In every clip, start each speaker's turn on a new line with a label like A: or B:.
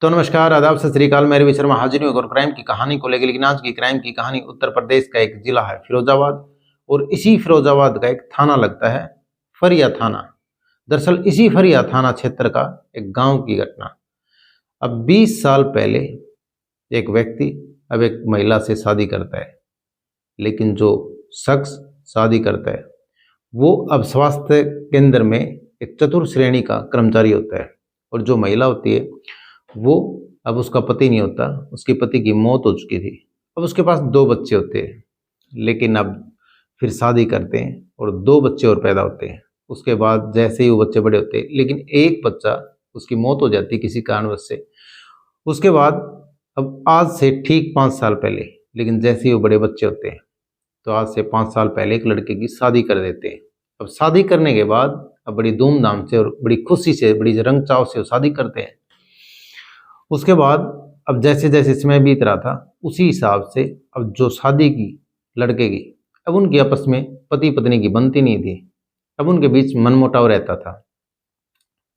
A: तो नमस्कार, आदाब, सत श्री अकाल। मैं रवि शर्मा हाजिर हूँ एक और क्राइम की कहानी को लेकर। लेकिन आज की क्राइम की कहानी उत्तर प्रदेश का एक जिला है फिरोजाबाद, और इसी फिरोजाबाद का एक थाना लगता है फरिया थाना। दरअसल इसी फरिया थाना क्षेत्र का एक गांव की घटना। अब 20 साल पहले एक व्यक्ति अब एक महिला से शादी करता है, लेकिन जो शख्स शादी करता है वो अब स्वास्थ्य केंद्र में एक चतुर्थ श्रेणी का कर्मचारी होता है, और जो महिला होती है वो अब उसका पति नहीं होता। उसके पति की मौत हो चुकी थी। अब उसके पास 2 बच्चे होते हैं, लेकिन अब फिर शादी करते हैं और 2 बच्चे और पैदा होते हैं। उसके बाद जैसे ही वो बच्चे बड़े होते हैं, लेकिन एक बच्चा उसकी मौत हो जाती है किसी कारणवश से। उसके बाद अब आज से ठीक 5 साल पहले, लेकिन जैसे ही वो बड़े बच्चे होते हैं तो आज से 5 साल पहले एक लड़के की शादी कर देते हैं। अब शादी करने के बाद अब बड़ी धूमधाम से और बड़ी खुशी से, बड़ी रंग चाव से वो शादी करते हैं। उसके बाद अब जैसे जैसे समय बीत रहा था, उसी हिसाब से अब जो शादी की लड़के की, अब उनकी आपस में पति पत्नी की बनती नहीं थी। अब उनके बीच मनमुटाव रहता था।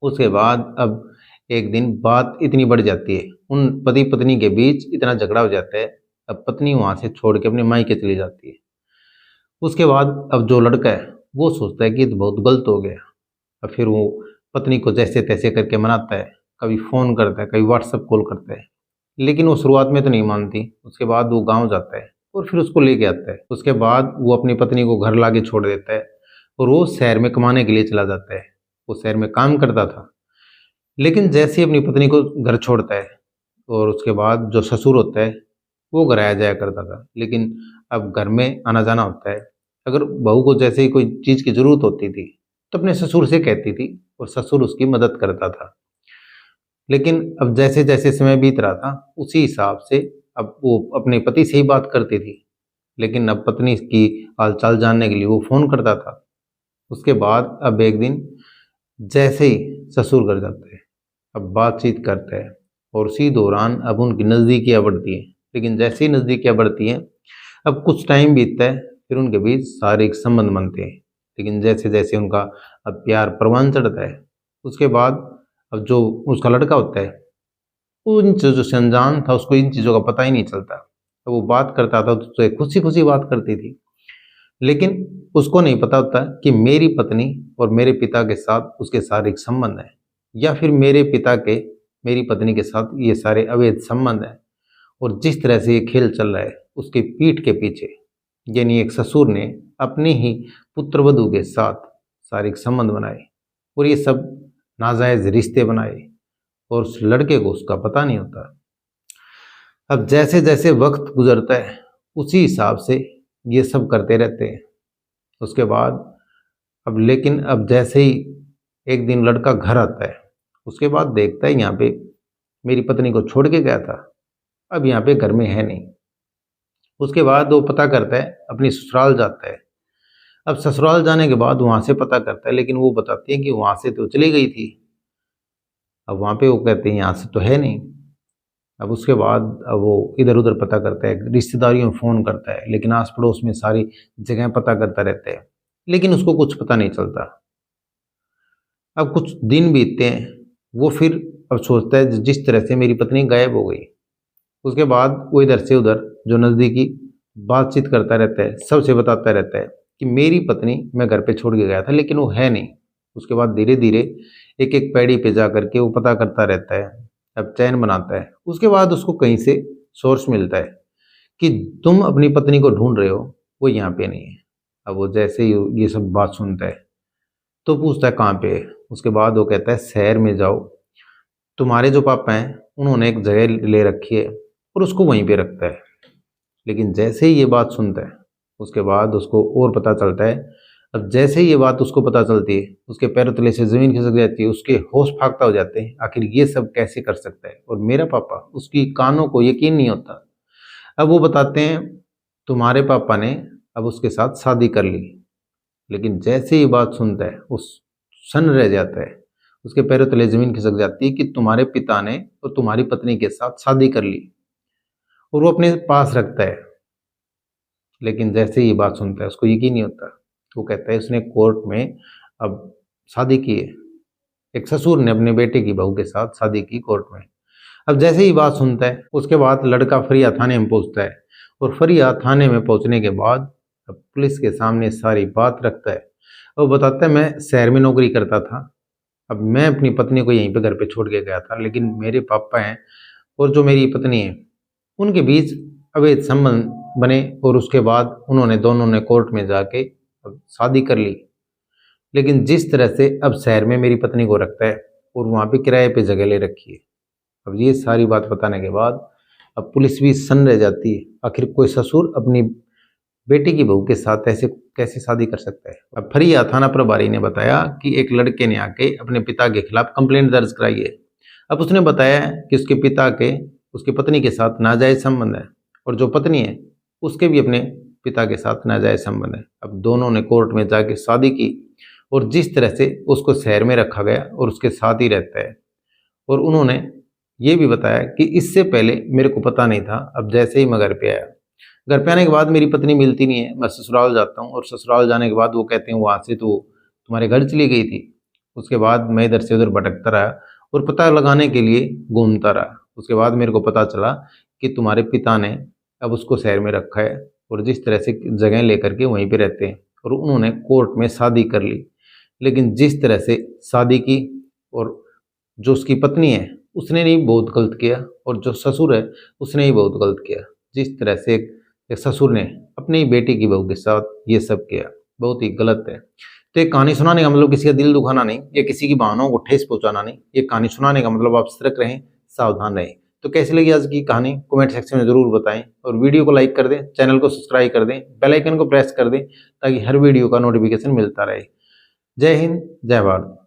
A: उसके बाद अब एक दिन बात इतनी बढ़ जाती है, उन पति पत्नी के बीच इतना झगड़ा हो जाता है। अब पत्नी वहां से छोड़ के अपने मायके चली जाती है। उसके बाद अब जो लड़का है वो सोचता है कि ये तो बहुत गलत हो गया। अब फिर वो पत्नी को जैसे तैसे करके मनाता है, कभी फ़ोन करता है, कभी व्हाट्सएप कॉल करता है, लेकिन वो शुरुआत में तो नहीं मानती। उसके बाद वो गाँव जाता है और फिर उसको लेके आता है। उसके बाद वो अपनी पत्नी को घर लाके छोड़ देता है और वो शहर में कमाने के लिए चला जाता है। वो शहर में काम करता था, लेकिन जैसे ही अपनी पत्नी को घर छोड़ता है और उसके बाद जो ससुर होता है वो घर आया जाया करता था। लेकिन अब घर में आना जाना होता है। अगर बहू को जैसे ही कोई चीज़ की ज़रूरत होती थी तो अपने ससुर से कहती थी और ससुर उसकी मदद करता था। लेकिन अब जैसे जैसे समय बीत रहा था, उसी हिसाब से अब वो अपने पति से ही बात करती थी, लेकिन अब पत्नी की हालचाल जानने के लिए वो फ़ोन करता था। उसके बाद अब एक दिन जैसे ही ससुर घर जाता है, अब बातचीत करता है, और उसी दौरान अब उनकी नज़दीकियाँ बढ़ती हैं। लेकिन जैसे ही नज़दीकियाँ बढ़ती हैं, अब कुछ टाइम बीतता है, फिर उनके बीच शारीरिक संबंध बनते हैं। लेकिन जैसे जैसे उनका अब प्यार परवान चढ़ता है, उसके बाद अब जो उसका लड़का होता है, उन चीज़ों से अनजान था, उसको इन चीज़ों का पता ही नहीं चलता। तो वो बात करता था तो उससे खुशी खुशी बात करती थी, लेकिन उसको नहीं पता होता कि मेरी पत्नी और मेरे पिता के साथ उसके शारीरिक संबंध हैं, या फिर मेरे पिता के मेरी पत्नी के साथ ये सारे अवैध संबंध हैं। और जिस तरह से ये खेल चल रहा है उसके पीठ के पीछे, यानी एक ससुर ने अपनी ही पुत्रवधू के साथ शारीरिक संबंध बनाए और ये सब नाजायज रिश्ते बनाए, और उस लड़के को उसका पता नहीं होता। अब जैसे जैसे वक्त गुजरता है उसी हिसाब से ये सब करते रहते हैं। उसके बाद अब लेकिन अब जैसे ही एक दिन लड़का घर आता है, उसके बाद देखता है यहाँ पे मेरी पत्नी को छोड़ के गया था, अब यहाँ पे घर में है नहीं। उसके बाद वो पता करता है, अपनी ससुराल जाता है। अब ससुराल जाने के बाद वहाँ से पता करता है, लेकिन वो बताती है कि वहाँ से तो चली गई थी। अब वहाँ पे वो कहते हैं यहाँ से तो है नहीं। अब उसके बाद अब वो इधर उधर पता करता है, रिश्तेदारियों में फ़ोन करता है, लेकिन आस पड़ोस में सारी जगह पता करता रहता है, लेकिन उसको कुछ पता नहीं चलता। अब कुछ दिन बीतते हैं, वो फिर अब सोचता है जिस तरह से मेरी पत्नी गायब हो गई। उसके बाद वो इधर से उधर जो नज़दीकी बातचीत करता रहता है, सबसे बताता रहता है कि मेरी पत्नी मैं घर पे छोड़ के गया था, लेकिन वो है नहीं। उसके बाद धीरे धीरे एक एक पैड़ी पे जा करके वो पता करता रहता है, अब चैन बनाता है। उसके बाद उसको कहीं से सोर्स मिलता है कि तुम अपनी पत्नी को ढूंढ रहे हो, वो यहाँ पे नहीं है। अब वो जैसे ही ये सब बात सुनता है तो पूछता है कहाँ पे है। उसके बाद वो कहता है शहर में जाओ, तुम्हारे जो पापा हैं उन्होंने एक जगह ले रखी है, और उसको वहीं पे रखता है। लेकिन जैसे ही ये बात सुनता है उसके बाद उसको और पता चलता है। अब जैसे ही ये बात उसको पता चलती है, उसके पैरों तले से ज़मीन खिसक जाती है, उसके होश फाख्ता हो जाते हैं, आखिर ये सब कैसे कर सकता है और मेरा पापा। उसकी कानों को यकीन नहीं होता। अब वो बताते हैं तुम्हारे पापा ने अब उसके साथ शादी कर ली। लेकिन जैसे ही बात सुनता है उस सन रह जाता है, उसके पैरों तले ज़मीन खिसक जाती है कि तुम्हारे पिता ने और तुम्हारी पत्नी के साथ शादी कर ली, और वो अपने पास रखता है। लेकिन जैसे ही ये बात सुनता है उसको यकीन नहीं होता। वो कहता है उसने कोर्ट में अब शादी की है, एक ससुर ने अपने बेटे की बहू के साथ शादी की कोर्ट में। अब जैसे ही बात सुनता है उसके बाद लड़का फरिया थाने में पहुंचता है और फरिया थाने में पहुंचने के बाद अब पुलिस के सामने सारी बात रखता है और बताता है मैं शहर में नौकरी करता था, अब मैं अपनी पत्नी को यहीं पे घर पे छोड़ के गया था, लेकिन मेरे पापा हैं और जो मेरी पत्नी है उनके बीच अवैध संबंध बने और उसके बाद उन्होंने दोनों ने कोर्ट में जाके अब शादी कर ली। लेकिन जिस तरह से अब शहर में मेरी पत्नी को रखता है और वहाँ पे किराए पे जगह ले रखी है, अब ये सारी बात बताने के बाद अब पुलिस भी सन्न रह जाती है, आखिर कोई ससुर अपनी बेटी की बहू के साथ ऐसे कैसे शादी कर सकता है। अब फरिया थाना प्रभारी ने बताया कि एक लड़के ने आके अपने पिता के खिलाफ कंप्लेंट दर्ज कराई है। अब उसने बताया कि उसके पिता के उसकी पत्नी के साथ नाजायज संबंध है और जो पत्नी है उसके भी अपने पिता के साथ नाजायज संबंध है। अब दोनों ने कोर्ट में जाके शादी की और जिस तरह से उसको शहर में रखा गया और उसके साथ ही रहता है, और उन्होंने ये भी बताया कि इससे पहले मेरे को पता नहीं था, अब जैसे ही मैं घर पे आया, घर पे आने के बाद मेरी पत्नी मिलती नहीं है, मैं ससुराल जाता हूँ और ससुराल जाने के बाद वो कहते हैं वहाँ से तो तुम्हारे घर चली गई थी। उसके बाद मैं इधर से उधर भटकता रहा और पता लगाने के लिए घूमता रहा। उसके बाद मेरे को पता चला कि तुम्हारे पिता ने अब उसको शहर में रखा है और जिस तरह से जगह लेकर के वहीं पे रहते हैं और उन्होंने कोर्ट में शादी कर ली। लेकिन जिस तरह से शादी की और जो उसकी पत्नी है उसने नहीं बहुत गलत किया और जो ससुर है उसने ही बहुत गलत किया। जिस तरह से एक ससुर ने अपनी ही बेटी की बहू के साथ ये सब किया, बहुत ही गलत है। तो ये कहानी सुनाने का मतलब किसी का दिल दुखाना नहीं, ये किसी की भावनाओं को ठेस पहुंचाना नहीं, ये कहानी सुनाने का मतलब आप सतर्क रहें, सावधान रहें। तो कैसी लगी आज की कहानी कमेंट सेक्शन में जरूर बताएं और वीडियो को लाइक कर दें, चैनल को सब्सक्राइब कर दें, बेल आइकन को प्रेस कर दें ताकि हर वीडियो का नोटिफिकेशन मिलता रहे। जय हिंद, जय भारत।